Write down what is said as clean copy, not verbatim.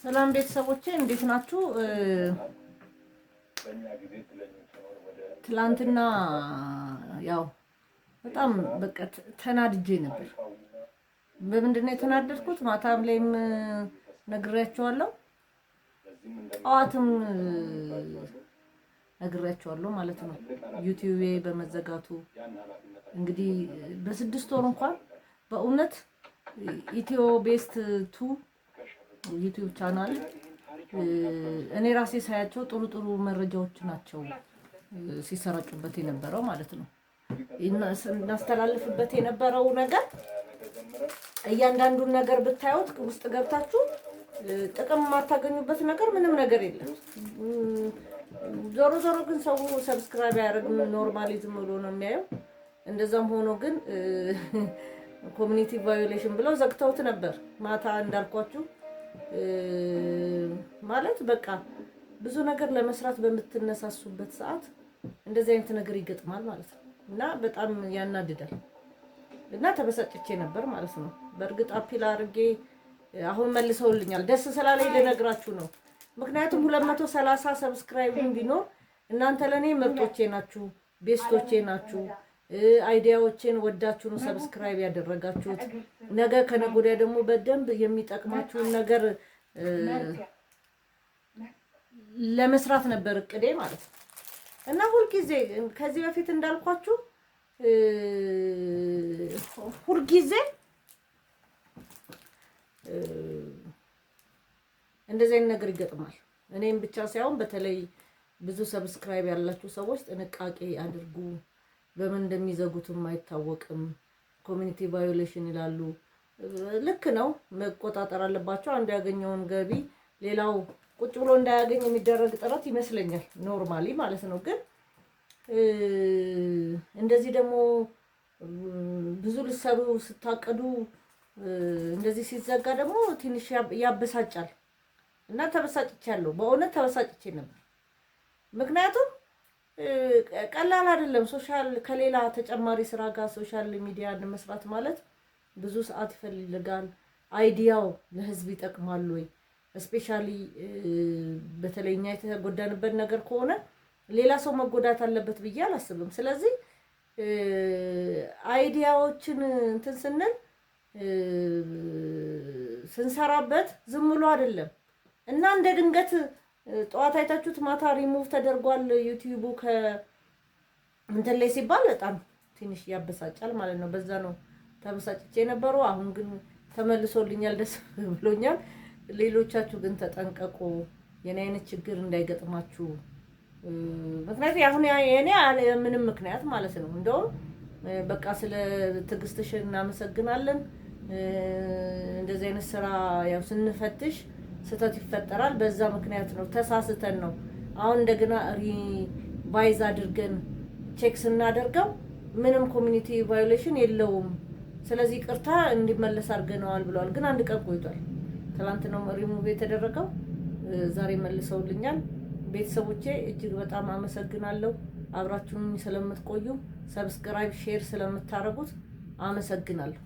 ሰላም ቤተሰቦቼ እንዴት ናችሁ? ትላንትና ያው በጣም በቃ ተናድጄ ነበር። በምንድነው የተናደድኩት? ማታም ላይም ነግሬያቸዋለሁ፣ ጠዋትም ነግሬያቸዋለሁ ማለት ነው። ዩቲዩብ በመዘጋቱ እንግዲህ በ6 ወር እንኳን በእውነት ኢትዮ ቤስት 2 ዩቲዩብ ቻናል እኔ ራሴ ሳያቸው ጥሩ መረጃዎች ናቸው ሲሰራጩበት የነበረው ማለት ነው። እናስተላልፍበት የነበረው ነገር እያንዳንዱን ነገር ብታዩት ውስጥ ገብታችሁ ጥቅም የማታገኙበት ነገር ምንም ነገር የለም። ዞሮ ግን ሰው ሰብስክራይብ ያደርግም ኖርማሊዝም ብሎ ነው የሚያየው። እንደዛም ሆኖ ግን ኮሚኒቲ ቫዮሌሽን ብለው ዘግተውት ነበር። ማታ እንዳልኳችሁ ማለት በቃ ብዙ ነገር ለመስራት በምትነሳሱበት ሰዓት እንደዚህ አይነት ነገር ይገጥማል ማለት ነው እና በጣም ያናድዳል እና ተበሳጭቼ ነበር ማለት ነው። በእርግጥ አፒል አድርጌ አሁን መልሰውልኛል። ደስ ስላለኝ ልነግራችሁ ነው። ምክንያቱም 230 ሰብስክራይብ ቢኖር እናንተ ለኔ ምርጦቼ ናችሁ፣ ቤስቶቼ ናችሁ። አይዲያዎችን ወዳችሁ ነው ሰብስክራይብ ያደረጋችሁት። ነገ ከነገ ወዲያ ደግሞ በደንብ የሚጠቅማችሁን ነገር ለመስራት ነበር እቅዴ ማለት ነው እና ሁልጊዜ ከዚህ በፊት እንዳልኳችሁ ሁልጊዜ እንደዚህ አይነት ነገር ይገጥማል። እኔም ብቻ ሳይሆን በተለይ ብዙ ሰብስክራይብ ያላችሁ ሰዎች ጥንቃቄ አድርጉ። በምን እንደሚዘጉትም አይታወቅም። ኮሚኒቲ ቫዮሌሽን ይላሉ። ልክ ነው፣ መቆጣጠር አለባቸው። አንዱ ያገኘውን ገቢ ሌላው ቁጭ ብሎ እንዳያገኝ የሚደረግ ጥረት ይመስለኛል፣ ኖርማሊ ማለት ነው። ግን እንደዚህ ደግሞ ብዙ ልሰሩ ስታቀዱ እንደዚህ ሲዘጋ ደግሞ ትንሽ ያበሳጫል እና ተበሳጭቻለሁ። በእውነት ተበሳጭቼ ነበር። ምክንያቱም ቀላል አይደለም። ሶሻል ከሌላ ተጨማሪ ስራ ጋር ሶሻል ሚዲያ መስራት ማለት ብዙ ሰዓት ይፈልጋል። አይዲያው ለህዝብ ይጠቅማል ወይ? ስፔሻሊ በተለይኛ የተጎዳንበት ነገር ከሆነ ሌላ ሰው መጎዳት አለበት ብዬ አላስብም። ስለዚህ አይዲያዎችን እንትን ስንል ስንሰራበት ዝም ብሎ አይደለም እና እንደ ድንገት ጠዋት አይታችሁት ማታ ሪሙቭ ተደርጓል ዩቲዩቡ ከእንትን ላይ ሲባል በጣም ትንሽ ያበሳጫል ማለት ነው። በዛ ነው ተበሳጭቼ የነበረው። አሁን ግን ተመልሶልኛል፣ ደስ ብሎኛል። ሌሎቻችሁ ግን ተጠንቀቁ፣ የኔ አይነት ችግር እንዳይገጥማችሁ። ምክንያቱም አሁን የኔ ምንም ምክንያት ማለት ነው። እንደውም በቃ ስለ ትዕግስትሽ እናመሰግናለን። እንደዚህ አይነት ስራ ያው ስንፈትሽ ስህተት ይፈጠራል። በዛ ምክንያት ነው፣ ተሳስተን ነው። አሁን እንደገና ሪቫይዝ አድርገን ቼክ ስናደርገው ምንም ኮሚኒቲ ቫዮሌሽን የለውም። ስለዚህ ቅርታ እንዲመለስ አድርገነዋል ብለዋል። ግን አንድ ቀን ቆይቷል። ትላንት ነው ሪሙቭ የተደረገው፣ ዛሬ መልሰውልኛል። ቤተሰቦቼ እጅግ በጣም አመሰግናለሁ። አብራችሁኝ ስለምትቆዩ ሰብስክራይብ፣ ሼር ስለምታረጉት አመሰግናለሁ።